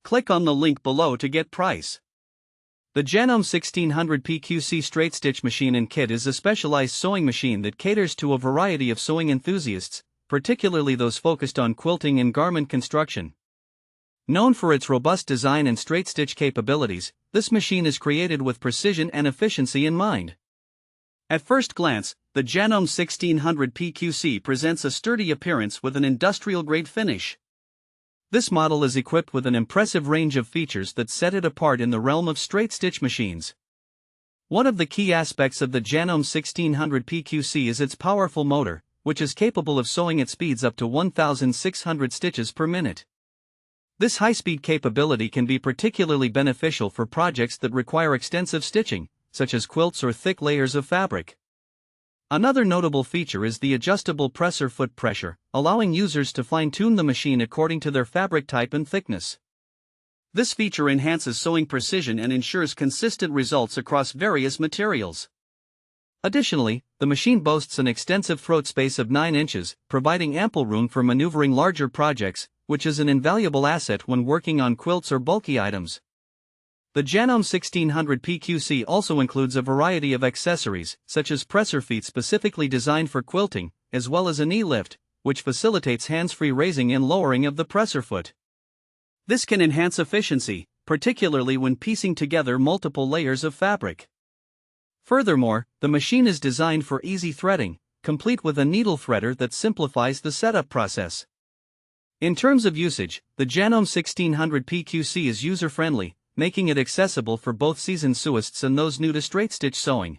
Click on the link below to get price. The Janome 1600P-QC straight stitch machine and kit is a specialized sewing machine that caters to a variety of sewing enthusiasts, particularly those focused on quilting and garment construction. Known for its robust design and straight stitch capabilities, this machine is created with precision and efficiency in mind. At first glance, the Janome 1600P-QC presents a sturdy appearance with an industrial-grade finish. This model is equipped with an impressive range of features that set it apart in the realm of straight stitch machines. One of the key aspects of the Janome 1600P-QC is its powerful motor, which is capable of sewing at speeds up to 1,600 stitches per minute. This high-speed capability can be particularly beneficial for projects that require extensive stitching, such as quilts or thick layers of fabric. Another notable feature is the adjustable presser foot pressure, allowing users to fine-tune the machine according to their fabric type and thickness. This feature enhances sewing precision and ensures consistent results across various materials. Additionally, the machine boasts an extensive throat space of 9 inches, providing ample room for maneuvering larger projects, which is an invaluable asset when working on quilts or bulky items. The Janome 1600P-QC also includes a variety of accessories, such as presser feet specifically designed for quilting, as well as a knee lift, which facilitates hands-free raising and lowering of the presser foot. This can enhance efficiency, particularly when piecing together multiple layers of fabric. Furthermore, the machine is designed for easy threading, complete with a needle threader that simplifies the setup process. In terms of usage, the Janome 1600P-QC is user-friendly, making it accessible for both seasoned sewists and those new to straight-stitch sewing.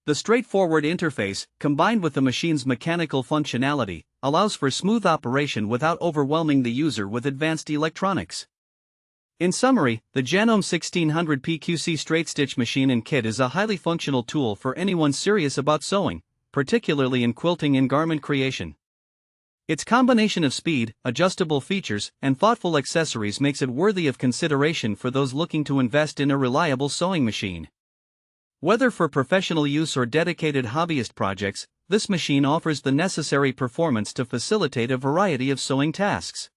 The straightforward interface, combined with the machine's mechanical functionality, allows for smooth operation without overwhelming the user with advanced electronics. In summary, the Janome 1600P-QC straight-stitch machine and kit is a highly functional tool for anyone serious about sewing, particularly in quilting and garment creation. Its combination of speed, adjustable features, and thoughtful accessories makes it worthy of consideration for those looking to invest in a reliable sewing machine. Whether for professional use or dedicated hobbyist projects, this machine offers the necessary performance to facilitate a variety of sewing tasks.